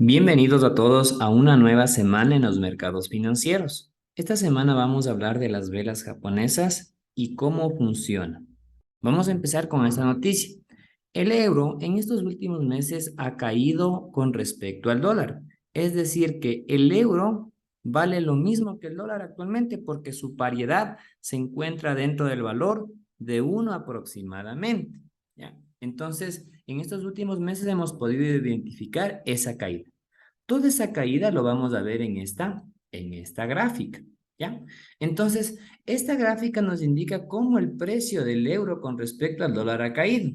Bienvenidos a todos a una nueva semana en los mercados financieros. Esta semana vamos a hablar de las velas japonesas y cómo funcionan. Vamos a empezar con esta noticia. El euro en estos últimos meses ha caído con respecto al dólar. Es decir, que el euro vale lo mismo que el dólar actualmente porque su paridad se encuentra dentro del valor de uno aproximadamente. ¿Ya? Entonces, en estos últimos meses hemos podido identificar esa caída. Toda esa caída lo vamos a ver en esta gráfica, ¿ya? Entonces, esta gráfica nos indica cómo el precio del euro con respecto al dólar ha caído.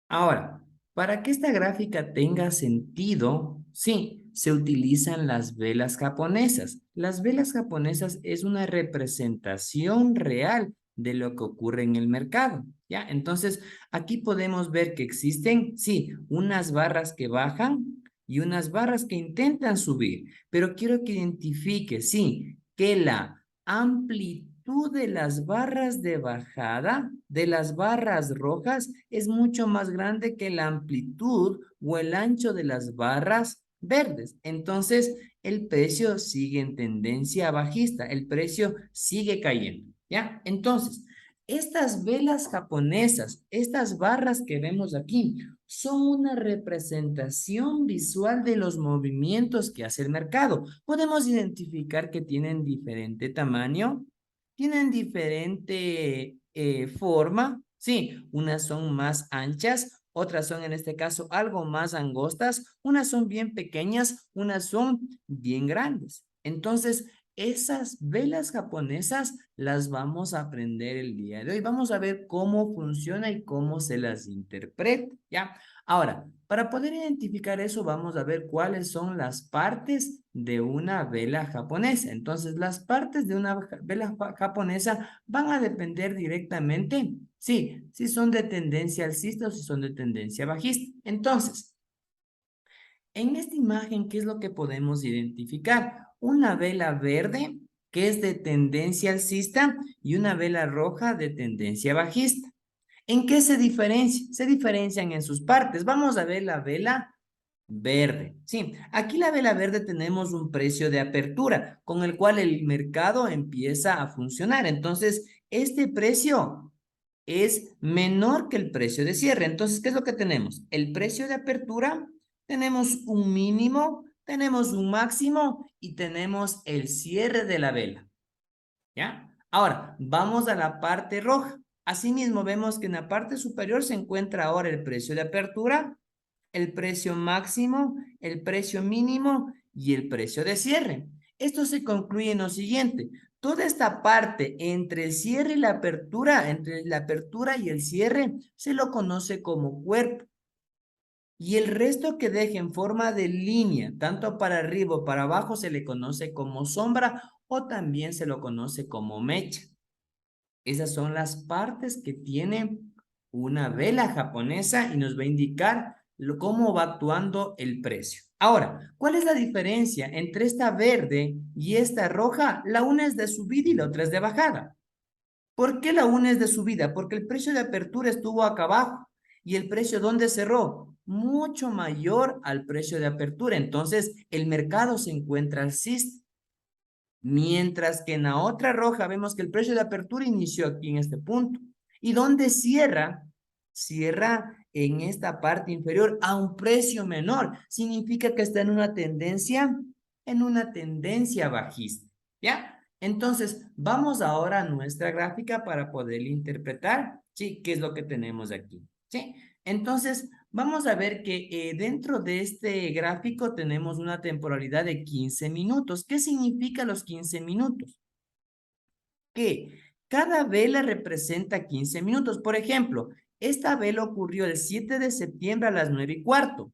Ahora, para que esta gráfica tenga sentido, sí, se utilizan las velas japonesas. Las velas japonesas es una representación real de lo que ocurre en el mercado, ¿ya? Entonces, aquí podemos ver que existen, sí, unas barras que bajan y unas barras que intentan subir, pero quiero que identifique, sí, que la amplitud de las barras de bajada, de las barras rojas, es mucho más grande que la amplitud o el ancho de las barras verdes. Entonces, el precio sigue en tendencia bajista, el precio sigue cayendo, ¿ya? Entonces, estas velas japonesas, estas barras que vemos aquí, son una representación visual de los movimientos que hace el mercado. Podemos identificar que tienen diferente tamaño, tienen diferente forma. Sí, unas son más anchas, otras son en este caso algo más angostas, unas son bien pequeñas, unas son bien grandes. Entonces, esas velas japonesas las vamos a aprender el día de hoy. Vamos a ver cómo funciona y cómo se las interpreta, ¿ya? Ahora, para poder identificar eso, vamos a ver cuáles son las partes de una vela japonesa. Entonces, las partes de una vela japonesa van a depender directamente, sí, si son de tendencia alcista o si son de tendencia bajista. Entonces, en esta imagen, ¿qué es lo que podemos identificar? Una vela verde que es de tendencia alcista y una vela roja de tendencia bajista. ¿En qué se diferencian? Se diferencian en sus partes. Vamos a ver la vela verde. Sí, aquí la vela verde tenemos un precio de apertura con el cual el mercado empieza a funcionar. Entonces, este precio es menor que el precio de cierre. Entonces, ¿qué es lo que tenemos? El precio de apertura, tenemos un mínimo, tenemos un máximo y tenemos el cierre de la vela. ¿Ya? Ahora, vamos a la parte roja. Asimismo, vemos que en la parte superior se encuentra ahora el precio de apertura, el precio máximo, el precio mínimo y el precio de cierre. Esto se concluye en lo siguiente. Toda esta parte entre el cierre y la apertura, entre la apertura y el cierre, se lo conoce como cuerpo. Y el resto que deje en forma de línea, tanto para arriba o para abajo, se le conoce como sombra o también se lo conoce como mecha. Esas son las partes que tiene una vela japonesa y nos va a indicar cómo va actuando el precio. Ahora, ¿cuál es la diferencia entre esta verde y esta roja? La una es de subida y la otra es de bajada. ¿Por qué la una es de subida? Porque el precio de apertura estuvo acá abajo y el precio ¿dónde cerró? Mucho mayor al precio de apertura. Entonces, el mercado se encuentra alcista. Mientras que en la otra roja vemos que el precio de apertura inició aquí en este punto. ¿Y dónde cierra? Cierra en esta parte inferior a un precio menor. Significa que está en una tendencia bajista. ¿Ya? Entonces, vamos ahora a nuestra gráfica para poder interpretar, ¿sí? ¿Qué es lo que tenemos aquí? ¿Sí? Entonces, vamos a ver que dentro de este gráfico tenemos una temporalidad de 15 minutos. ¿Qué significa los 15 minutos? Que cada vela representa 15 minutos. Por ejemplo, esta vela ocurrió el 7 de septiembre a las 9:15.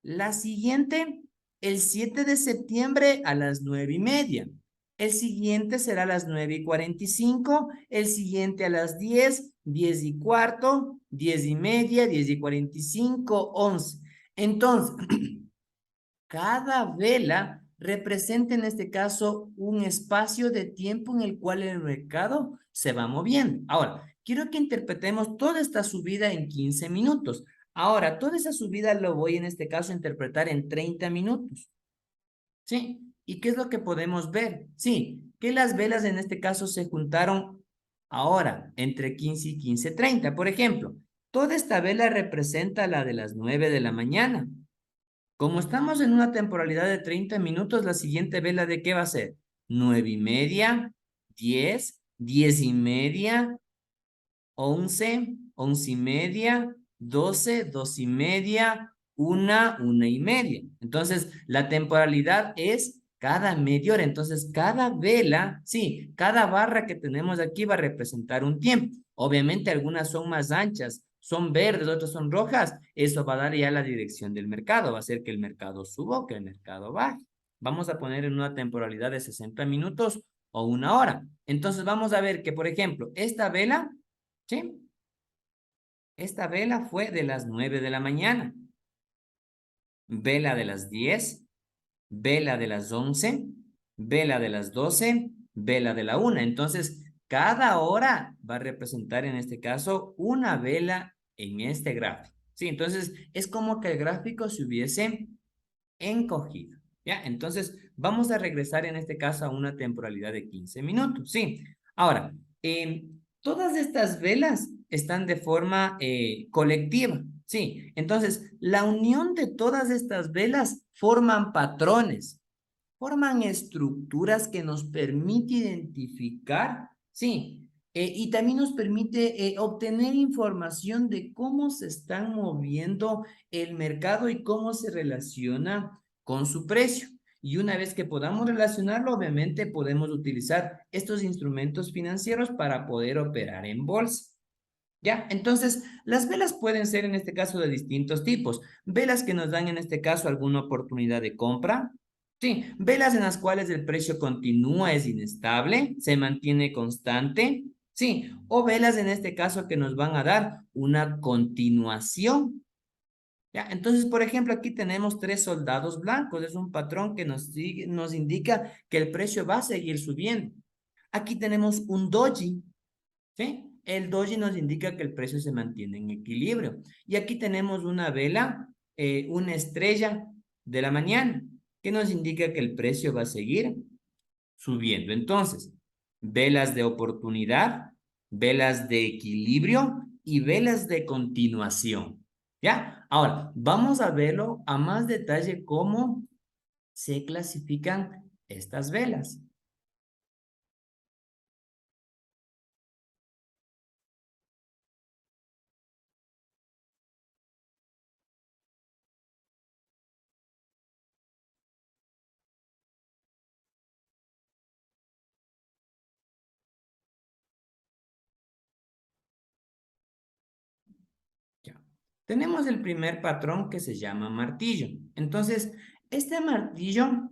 La siguiente, el 7 de septiembre a las 9:30. El siguiente será a las 9:45. El siguiente a las 10, 10:15, 10:30, 10:45, 11. Entonces, cada vela representa en este caso un espacio de tiempo en el cual el mercado se va moviendo. Ahora, quiero que interpretemos toda esta subida en 15 minutos. Ahora, toda esa subida lo voy en este caso a interpretar en 30 minutos. ¿Sí? ¿Y qué es lo que podemos ver? Sí, que las velas en este caso se juntaron ahora, entre 15 y 15:30. Por ejemplo, toda esta vela representa la de las 9 de la mañana. Como estamos en una temporalidad de 30 minutos, la siguiente vela ¿de qué va a ser? 9:30, 10, 10:30, 11, 11:30, 12, 12:30, 1:30. Entonces, la temporalidad es cada media hora. Entonces, cada vela, sí, cada barra que tenemos aquí va a representar un tiempo. Obviamente, algunas son más anchas, son verdes, otras son rojas. Eso va a dar ya la dirección del mercado. Va a hacer que el mercado suba o que el mercado baje. Vamos a poner en una temporalidad de 60 minutos o 1 hora. Entonces, vamos a ver que, por ejemplo, esta vela, ¿sí? Esta vela fue de las 9 de la mañana, vela de las 10, vela de las 11, vela de las 12, vela de la 1. Entonces, cada hora va a representar en este caso una vela en este gráfico. Sí, entonces es como que el gráfico se hubiese encogido. ¿Ya? Entonces, vamos a regresar en este caso a una temporalidad de 15 minutos. Sí. Ahora, todas estas velas están de forma colectiva. Sí. Entonces, la unión de todas estas velas forman patrones, forman estructuras que nos permite identificar, sí, y también nos permite obtener información de cómo se están moviendo el mercado y cómo se relaciona con su precio. Y una vez que podamos relacionarlo, obviamente podemos utilizar estos instrumentos financieros para poder operar en bolsa. ¿Ya? Entonces, las velas pueden ser en este caso de distintos tipos. Velas que nos dan en este caso alguna oportunidad de compra. Sí, velas en las cuales el precio continúa, es inestable, se mantiene constante. Sí, o velas en este caso que nos van a dar una continuación. ¿Ya? Entonces, por ejemplo, aquí tenemos 3 soldados blancos. Es un patrón que nos indica que el precio va a seguir subiendo. Aquí tenemos un doji. ¿Sí? El doji nos indica que el precio se mantiene en equilibrio. Y aquí tenemos una vela, una estrella de la mañana, que nos indica que el precio va a seguir subiendo. Entonces, velas de oportunidad, velas de equilibrio y velas de continuación. ¿Ya? Ahora, vamos a verlo a más detalle cómo se clasifican estas velas. Ya. Tenemos el primer patrón que se llama martillo. Entonces, este martillo,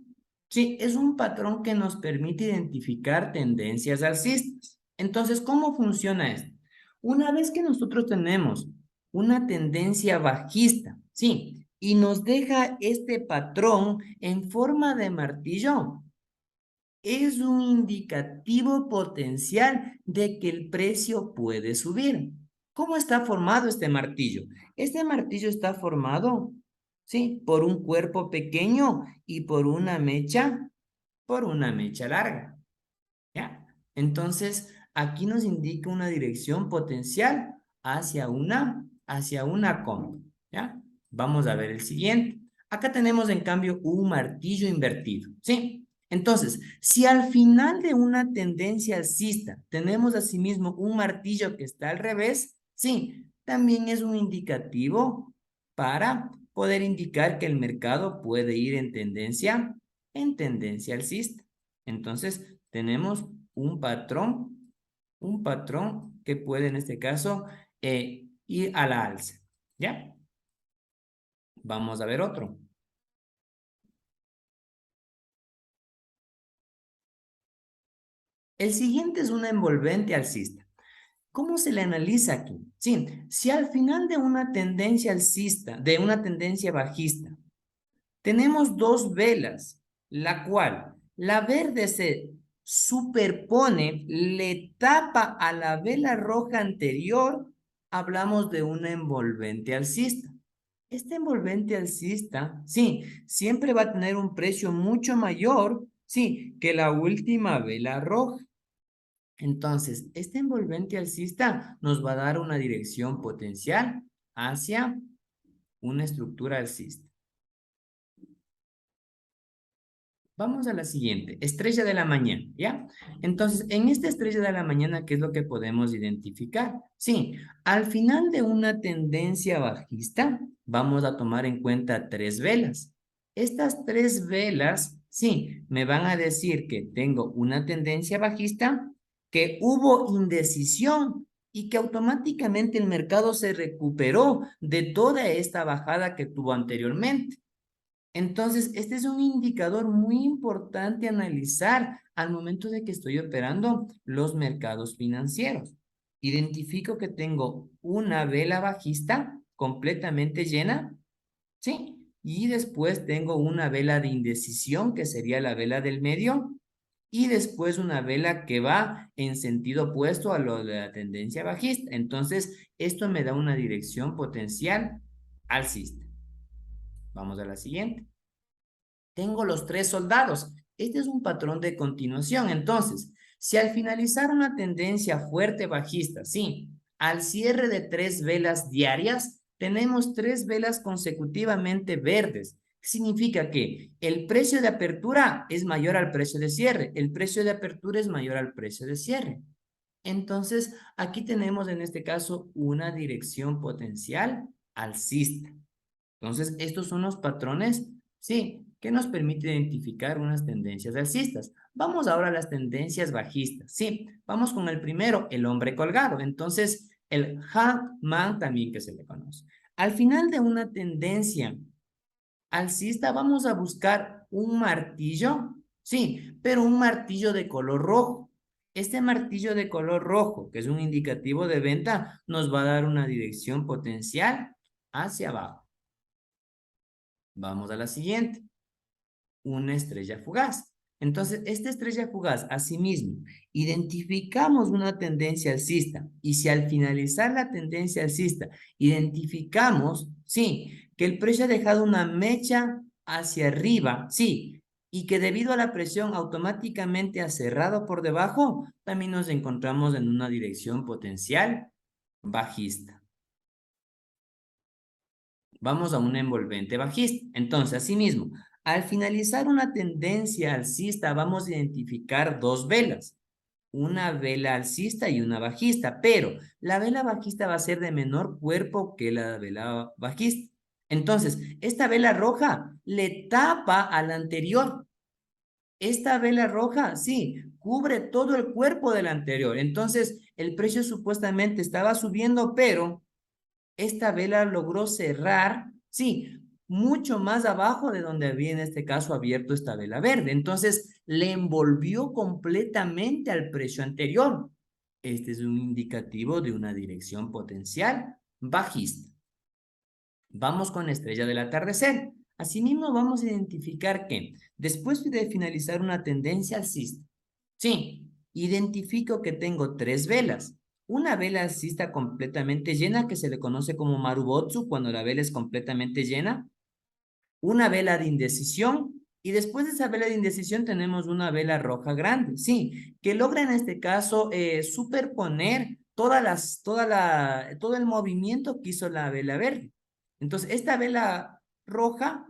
sí, es un patrón que nos permite identificar tendencias alcistas. Entonces, ¿cómo funciona esto? Una vez que nosotros tenemos una tendencia bajista, sí, y nos deja este patrón en forma de martillo, es un indicativo potencial de que el precio puede subir. ¿Cómo está formado este martillo? Este martillo está formado, ¿sí? Por un cuerpo pequeño y por una mecha larga, ¿ya? Entonces, aquí nos indica una dirección potencial hacia una compra, ¿ya? Vamos a ver el siguiente. Acá tenemos, en cambio, un martillo invertido, ¿sí? Entonces, si al final de una tendencia alcista tenemos asimismo un martillo que está al revés, sí, también es un indicativo para poder indicar que el mercado puede ir en tendencia alcista. Entonces, tenemos un patrón que puede en este caso ir a la alza. ¿Ya? Vamos a ver otro. El siguiente es una envolvente alcista. ¿Cómo se le analiza aquí? Sí, si al final de una tendencia alcista, de una tendencia bajista, tenemos dos velas, la cual la verde se superpone, le tapa a la vela roja anterior, hablamos de una envolvente alcista. Este envolvente alcista, sí, siempre va a tener un precio mucho mayor, sí, que la última vela roja. Entonces, este envolvente alcista nos va a dar una dirección potencial hacia una estructura alcista. Vamos a la siguiente, estrella de la mañana, ¿ya? Entonces, en esta estrella de la mañana, ¿qué es lo que podemos identificar? Sí, al final de una tendencia bajista, vamos a tomar en cuenta tres velas. Estas tres velas, sí, me van a decir que tengo una tendencia bajista, que hubo indecisión y que automáticamente el mercado se recuperó de toda esta bajada que tuvo anteriormente. Entonces, este es un indicador muy importante a analizar al momento de que estoy operando los mercados financieros. Identifico que tengo una vela bajista completamente llena, ¿sí? Y después tengo una vela de indecisión, que sería la vela del medio, y después una vela que va en sentido opuesto a lo de la tendencia bajista. Entonces, esto me da una dirección potencial alcista. Vamos a la siguiente. Tengo los tres soldados. Este es un patrón de continuación. Entonces, si al finalizar una tendencia fuerte bajista, sí, al cierre de tres velas diarias, tenemos tres velas consecutivamente verdes. Significa que el precio de apertura es mayor al precio de cierre. El precio de apertura es mayor al precio de cierre. Entonces, aquí tenemos en este caso una dirección potencial alcista. Entonces, estos son los patrones, sí, que nos permite identificar unas tendencias alcistas. Vamos ahora a las tendencias bajistas, sí. Vamos con el primero, el hombre colgado. Entonces, el hangman también que se le conoce. Al final de una tendencia alcista, vamos a buscar un martillo, sí, pero un martillo de color rojo. Este martillo de color rojo, que es un indicativo de venta, nos va a dar una dirección potencial hacia abajo. Vamos a la siguiente, una estrella fugaz. Entonces, esta estrella fugaz, asimismo, identificamos una tendencia alcista y si al finalizar la tendencia alcista identificamos, sí, que el precio ha dejado una mecha hacia arriba, sí, y que debido a la presión automáticamente ha cerrado por debajo, también nos encontramos en una dirección potencial bajista. Vamos a un envolvente bajista. Entonces, asimismo, al finalizar una tendencia alcista, vamos a identificar dos velas, una vela alcista y una bajista, pero la vela bajista va a ser de menor cuerpo que la vela bajista. Entonces, esta vela roja le tapa a la anterior. Esta vela roja, sí, cubre todo el cuerpo del anterior. Entonces, el precio supuestamente estaba subiendo, pero esta vela logró cerrar, sí, mucho más abajo de donde había en este caso abierto esta vela verde. Entonces, le envolvió completamente al precio anterior. Este es un indicativo de una dirección potencial bajista. Vamos con la estrella del atardecer. Asimismo, vamos a identificar que después de finalizar una tendencia alcista, sí, identifico que tengo tres velas. Una vela alcista completamente llena, que se le conoce como Marubotsu, cuando la vela es completamente llena. Una vela de indecisión. Y después de esa vela de indecisión tenemos una vela roja grande, sí, que logra en este caso superponer todo el movimiento que hizo la vela verde. Entonces, esta vela roja,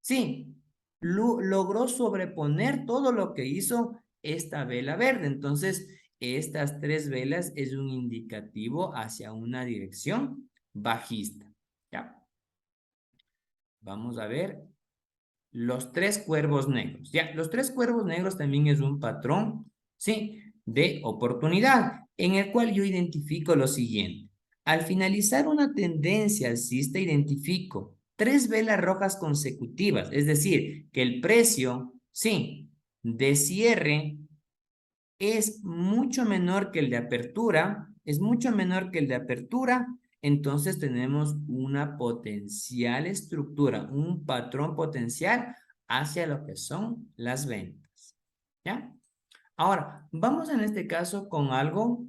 sí, logró sobreponer todo lo que hizo esta vela verde. Entonces, estas tres velas es un indicativo hacia una dirección bajista. Ya, vamos a ver los tres cuervos negros. Ya, los tres cuervos negros también es un patrón, ¿sí? De oportunidad, en el cual yo identifico lo siguiente. Al finalizar una tendencia alcista, identifico tres velas rojas consecutivas, es decir, que el precio, sí, de cierre es mucho menor que el de apertura, es mucho menor que el de apertura, entonces tenemos una potencial estructura, un patrón potencial hacia lo que son las ventas. ¿Ya? Ahora, vamos en este caso con algo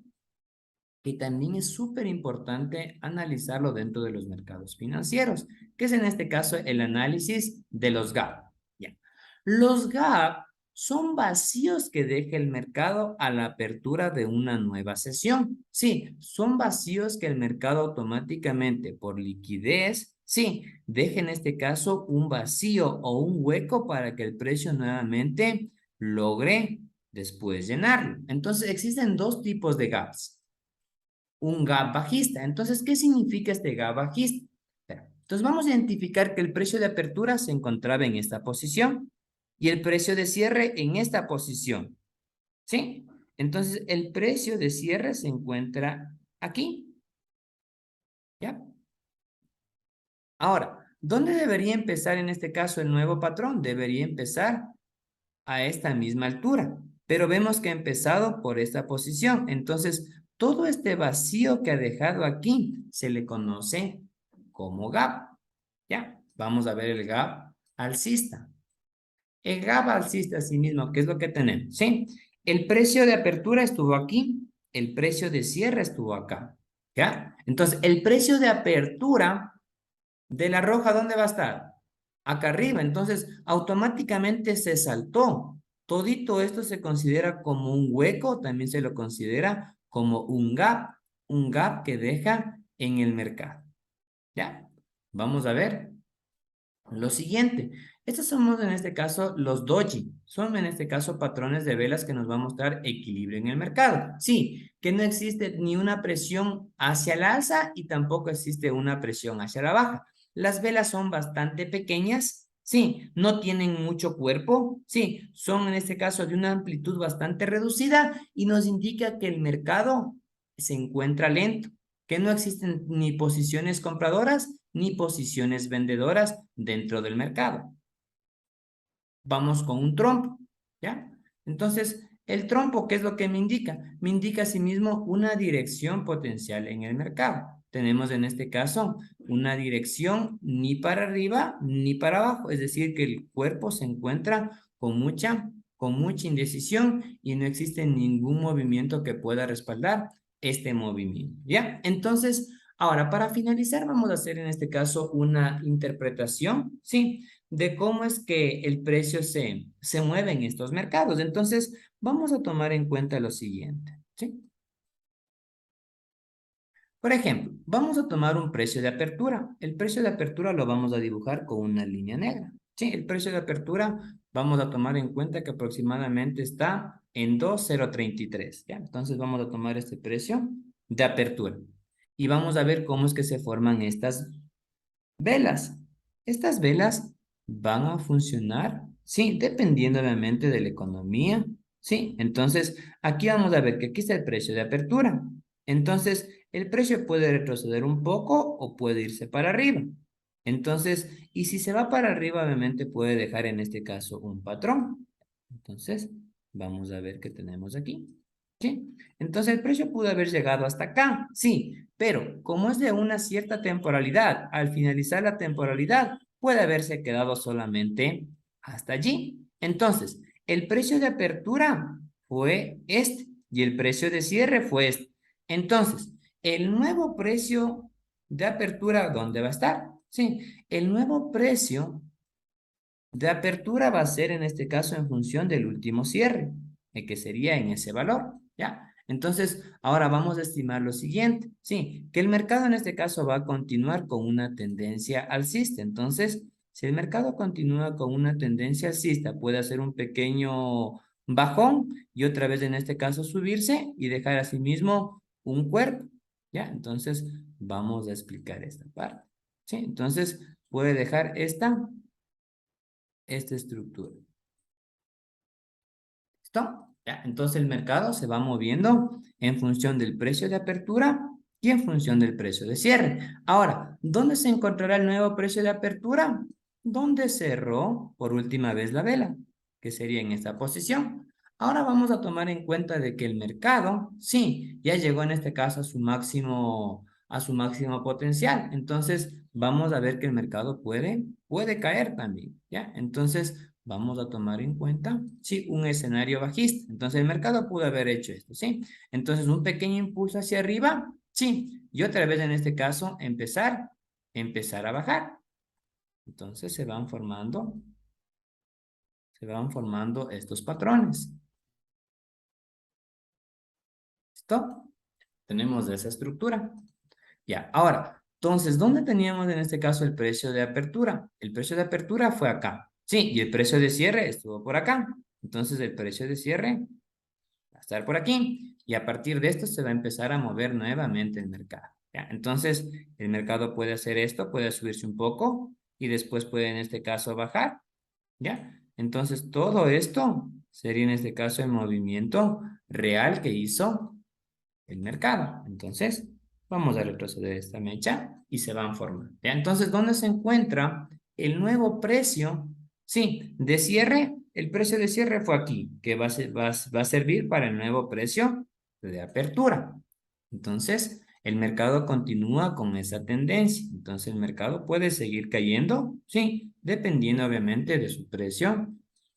que también es súper importante analizarlo dentro de los mercados financieros, que es en este caso el análisis de los gap. Ya. Los gap son vacíos que deja el mercado a la apertura de una nueva sesión. Sí, son vacíos que el mercado automáticamente por liquidez, sí, deja en este caso un vacío o un hueco para que el precio nuevamente logre después llenarlo. Entonces existen dos tipos de gaps, un gap bajista. Entonces, ¿qué significa este gap bajista? Entonces vamos a identificar que el precio de apertura se encontraba en esta posición y el precio de cierre en esta posición, ¿sí? Entonces el precio de cierre se encuentra aquí, ¿ya? Ahora, ¿dónde debería empezar en este caso el nuevo patrón? Debería empezar a esta misma altura, pero vemos que ha empezado por esta posición. Entonces, todo este vacío que ha dejado aquí se le conoce como gap. ¿Ya? Vamos a ver el gap alcista. El gap alcista asimismo, ¿qué es lo que tenemos? ¿Sí? El precio de apertura estuvo aquí, el precio de cierre estuvo acá. ¿Ya? Entonces, el precio de apertura de la roja, ¿dónde va a estar? Acá arriba. Entonces, automáticamente se saltó. Todito esto se considera como un hueco, también se lo considera como un gap que deja en el mercado. ¿Ya? Vamos a ver lo siguiente. Estos somos en este caso los doji. Son en este caso patrones de velas que nos va a mostrar equilibrio en el mercado. Sí, que no existe ni una presión hacia el alza y tampoco existe una presión hacia la baja. Las velas son bastante pequeñas. Sí, no tienen mucho cuerpo. Sí, son en este caso de una amplitud bastante reducida y nos indica que el mercado se encuentra lento, que no existen ni posiciones compradoras ni posiciones vendedoras dentro del mercado. Vamos con un trompo, ¿ya? Entonces, el trompo, ¿qué es lo que me indica? Me indica asimismo una dirección potencial en el mercado. Tenemos en este caso una dirección ni para arriba ni para abajo, es decir, que el cuerpo se encuentra con mucha indecisión y no existe ningún movimiento que pueda respaldar este movimiento, ¿ya? Entonces, ahora para finalizar vamos a hacer en este caso una interpretación, ¿sí? De cómo es que el precio se mueve en estos mercados. Entonces, vamos a tomar en cuenta lo siguiente, ¿sí? Por ejemplo, vamos a tomar un precio de apertura. El precio de apertura lo vamos a dibujar con una línea negra. Sí, el precio de apertura vamos a tomar en cuenta que aproximadamente está en 2,033. ¿Ya? Entonces vamos a tomar este precio de apertura. Y vamos a ver cómo es que se forman estas velas. Estas velas van a funcionar, sí, dependiendo obviamente de la economía, sí. Entonces, aquí vamos a ver que aquí está el precio de apertura. Entonces, el precio puede retroceder un poco o puede irse para arriba. Entonces, y si se va para arriba, obviamente puede dejar en este caso un patrón. Entonces, vamos a ver qué tenemos aquí. ¿Sí? Entonces el precio pudo haber llegado hasta acá, sí, pero como es de una cierta temporalidad, al finalizar la temporalidad puede haberse quedado solamente hasta allí. Entonces, el precio de apertura fue este y el precio de cierre fue este. Entonces, el nuevo precio de apertura, ¿dónde va a estar? Sí, el nuevo precio de apertura va a ser en este caso en función del último cierre, que sería en ese valor, ¿ya? Entonces, ahora vamos a estimar lo siguiente, sí, que el mercado en este caso va a continuar con una tendencia alcista. Entonces, si el mercado continúa con una tendencia alcista, puede hacer un pequeño bajón y otra vez en este caso subirse y dejar a sí mismo un cuerpo, ¿ya? Entonces, vamos a explicar esta parte, ¿sí? Entonces, puede dejar esta estructura. ¿Listo? Ya, entonces el mercado se va moviendo en función del precio de apertura y en función del precio de cierre. Ahora, ¿dónde se encontrará el nuevo precio de apertura? ¿Dónde cerró por última vez la vela? Que sería en esta posición. Ahora vamos a tomar en cuenta de que el mercado, sí, ya llegó en este caso a su máximo potencial. Entonces, vamos a ver que el mercado puede caer también, ¿ya? Entonces, vamos a tomar en cuenta, sí, un escenario bajista. Entonces el mercado pudo haber hecho esto, ¿sí? Entonces un pequeño impulso hacia arriba, sí, y otra vez en este caso empezar a bajar. Entonces se van formando estos patrones. ¿Listo? Tenemos esa estructura. Ya, ahora, entonces, ¿dónde teníamos en este caso el precio de apertura? El precio de apertura fue acá. Sí, y el precio de cierre estuvo por acá. Entonces, el precio de cierre va a estar por aquí. Y a partir de esto se va a empezar a mover nuevamente el mercado. ¿Ya? Entonces, el mercado puede hacer esto, puede subirse un poco y después puede en este caso bajar. ¿Ya? Entonces, todo esto sería en este caso el movimiento real que hizo el mercado. Entonces, vamos a retroceder esta mecha y se van formando. ¿Ya? Entonces, ¿dónde se encuentra el nuevo precio? Sí, de cierre, el precio de cierre fue aquí, que va a servir para el nuevo precio de apertura. Entonces, el mercado continúa con esa tendencia. Entonces, el mercado puede seguir cayendo, sí, dependiendo obviamente de su precio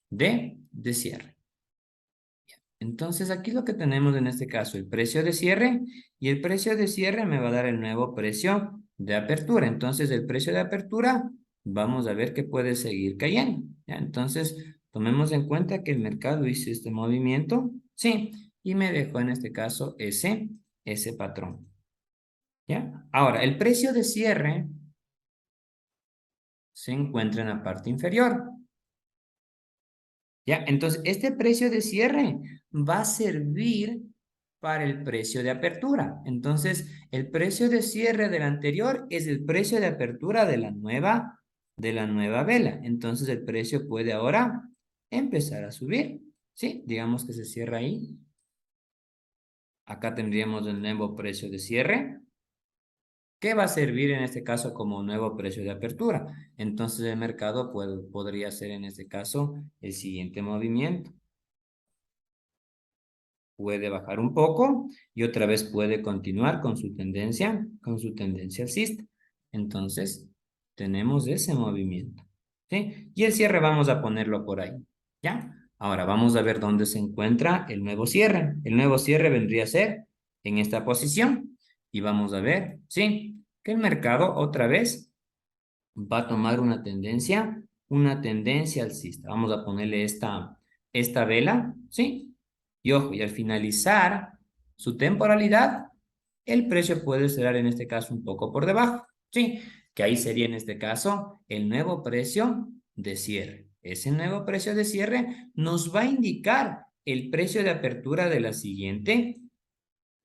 de cierre. Entonces, aquí lo que tenemos en este caso, el precio de cierre, y el precio de cierre me va a dar el nuevo precio de apertura. Entonces, el precio de apertura, vamos a ver que puede seguir cayendo. ¿Ya? Entonces, tomemos en cuenta que el mercado hizo este movimiento, sí, y me dejó en este caso ese patrón. ¿Ya? Ahora, el precio de cierre se encuentra en la parte inferior. ¿Ya? Entonces, este precio de cierre va a servir para el precio de apertura. Entonces, el precio de cierre del anterior es el precio de apertura de la nueva vela. Entonces, el precio puede ahora empezar a subir. ¿Sí? Digamos que se cierra ahí. Acá tendríamos el nuevo precio de cierre, que va a servir en este caso como nuevo precio de apertura. Entonces, el mercado podría hacer en este caso el siguiente movimiento. Puede bajar un poco y otra vez puede continuar con su tendencia alcista. Entonces, tenemos ese movimiento, ¿sí? Y el cierre vamos a ponerlo por ahí, ¿ya? Ahora vamos a ver dónde se encuentra el nuevo cierre. El nuevo cierre vendría a ser en esta posición y vamos a ver, ¿sí? Que el mercado otra vez va a tomar una tendencia alcista. Vamos a ponerle esta vela, ¿sí? Y ojo, y al finalizar su temporalidad, el precio puede cerrar en este caso un poco por debajo, ¿sí? Que ahí sería en este caso el nuevo precio de cierre. Ese nuevo precio de cierre nos va a indicar el precio de apertura de la siguiente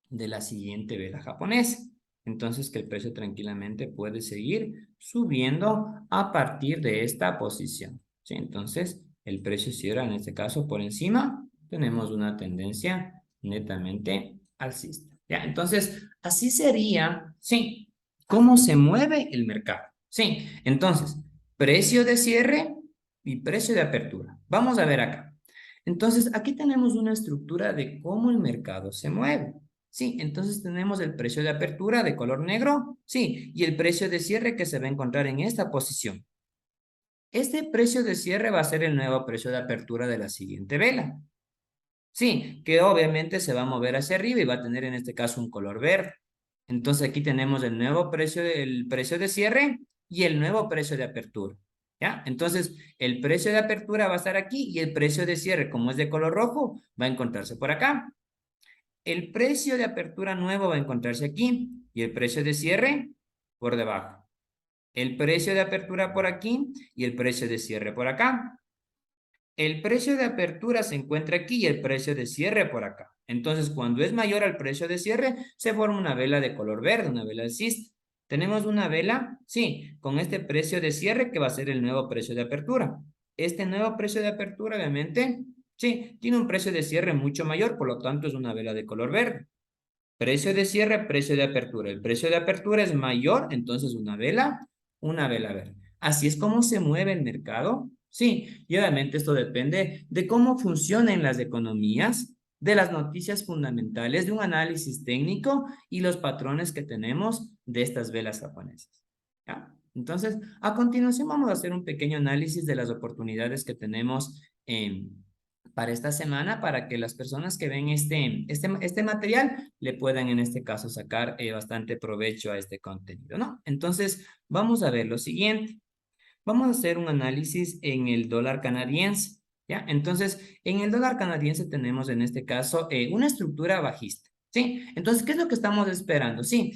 vela japonesa. Entonces que el precio tranquilamente puede seguir subiendo a partir de esta posición. ¿Sí? Entonces el precio cierra en este caso por encima. Tenemos una tendencia netamente alcista. ¿Ya? Entonces así sería, sí, cómo se mueve el mercado. Sí, entonces precio de cierre y precio de apertura. Vamos a ver acá. Entonces aquí tenemos una estructura de cómo el mercado se mueve. Sí, entonces tenemos el precio de apertura de color negro, sí, y el precio de cierre que se va a encontrar en esta posición. Este precio de cierre va a ser el nuevo precio de apertura de la siguiente vela. Sí, que obviamente se va a mover hacia arriba y va a tener en este caso un color verde. Entonces aquí tenemos el precio de cierre y el nuevo precio de apertura. ¿Ya? Entonces el precio de apertura va a estar aquí y el precio de cierre, como es de color rojo, va a encontrarse por acá. El precio de apertura nuevo va a encontrarse aquí y el precio de cierre por debajo. El precio de apertura por aquí y el precio de cierre por acá. El precio de apertura se encuentra aquí y el precio de cierre por acá. Entonces, cuando es mayor al precio de cierre, se forma una vela de color verde, una vela alcista. ¿Tenemos una vela? Sí, con este precio de cierre que va a ser el nuevo precio de apertura. Este nuevo precio de apertura, obviamente, sí, tiene un precio de cierre mucho mayor, por lo tanto es una vela de color verde. Precio de cierre, precio de apertura. El precio de apertura es mayor, entonces una vela verde. Así es como se mueve el mercado. Sí, y obviamente esto depende de cómo funcionan las economías, de las noticias fundamentales, de un análisis técnico y los patrones que tenemos de estas velas japonesas. ¿Ya? Entonces, a continuación vamos a hacer un pequeño análisis de las oportunidades que tenemos para esta semana, para que las personas que ven este material le puedan en este caso sacar bastante provecho a este contenido, ¿no? Entonces, vamos a ver lo siguiente. Vamos a hacer un análisis en el dólar canadiense, ¿ya? Entonces, en el dólar canadiense tenemos en este caso una estructura bajista, ¿sí? Entonces, ¿qué es lo que estamos esperando? Sí,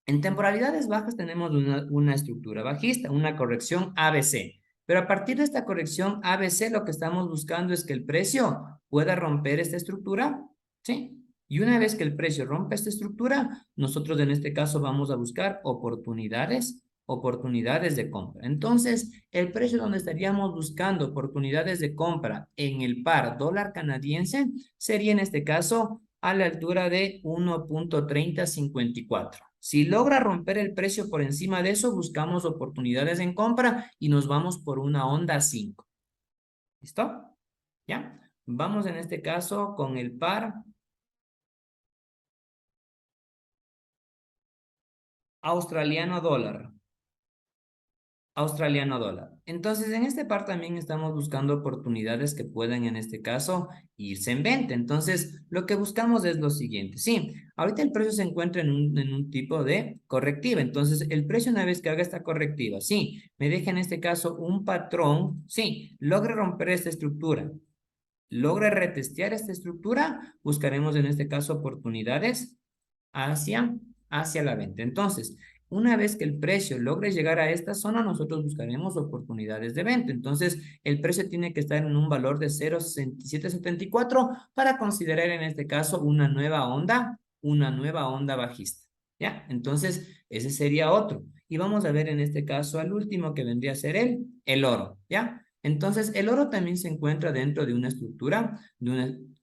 en temporalidades bajas tenemos una estructura bajista, una corrección ABC. Pero a partir de esta corrección ABC, lo que estamos buscando es que el precio pueda romper esta estructura, ¿sí? Y una vez que el precio rompe esta estructura, nosotros en este caso vamos a buscar oportunidades de compra. Entonces, el precio donde estaríamos buscando oportunidades de compra en el par dólar canadiense sería en este caso a la altura de 1.3054. Si logra romper el precio por encima de eso, buscamos oportunidades en compra y nos vamos por una onda 5. ¿Listo? ¿Ya? Vamos en este caso con el par australiano dólar. Australiano dólar. Entonces, en este par también estamos buscando oportunidades que puedan, en este caso, irse en venta. Entonces, lo que buscamos es lo siguiente. Sí, ahorita el precio se encuentra en un tipo de correctiva. Entonces, el precio una vez que haga esta correctiva, sí, me deja en este caso un patrón, sí, logre romper esta estructura, logre retestear esta estructura, buscaremos en este caso oportunidades hacia, hacia la venta. Entonces, una vez que el precio logre llegar a esta zona, nosotros buscaremos oportunidades de venta. Entonces, el precio tiene que estar en un valor de 0.6774 para considerar en este caso una nueva onda bajista. ¿Ya? Entonces, ese sería otro. Y vamos a ver en este caso al último que vendría a ser el oro. ¿Ya? Entonces, el oro también se encuentra dentro de una estructura,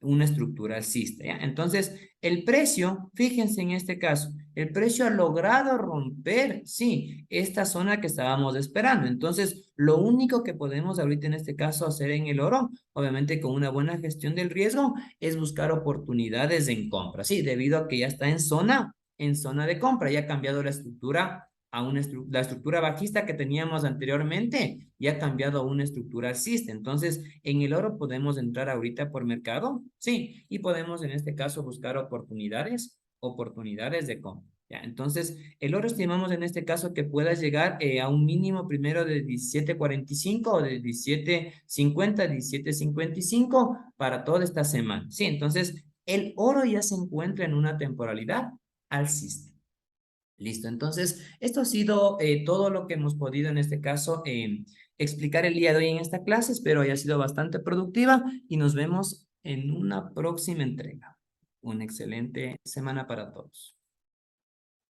una estructura alcista, ¿ya? Entonces, el precio, fíjense en este caso, el precio ha logrado romper, sí, esta zona que estábamos esperando. Entonces, lo único que podemos ahorita en este caso hacer en el oro, obviamente con una buena gestión del riesgo, es buscar oportunidades en compra, sí, debido a que ya está en zona de compra, ya ha cambiado la estructura a la estructura bajista que teníamos anteriormente y ha cambiado a una estructura alcista. Entonces, en el oro podemos entrar ahorita por mercado, sí, y podemos en este caso buscar oportunidades de compra. ¿Ya? Entonces, el oro estimamos en este caso que pueda llegar a un mínimo primero de 17.45 o de 17.50, 17.55 para toda esta semana. Sí, entonces el oro ya se encuentra en una temporalidad alcista. Listo, entonces esto ha sido todo lo que hemos podido en este caso explicar el día de hoy en esta clase. Espero haya sido bastante productiva y nos vemos en una próxima entrega. Una excelente semana para todos.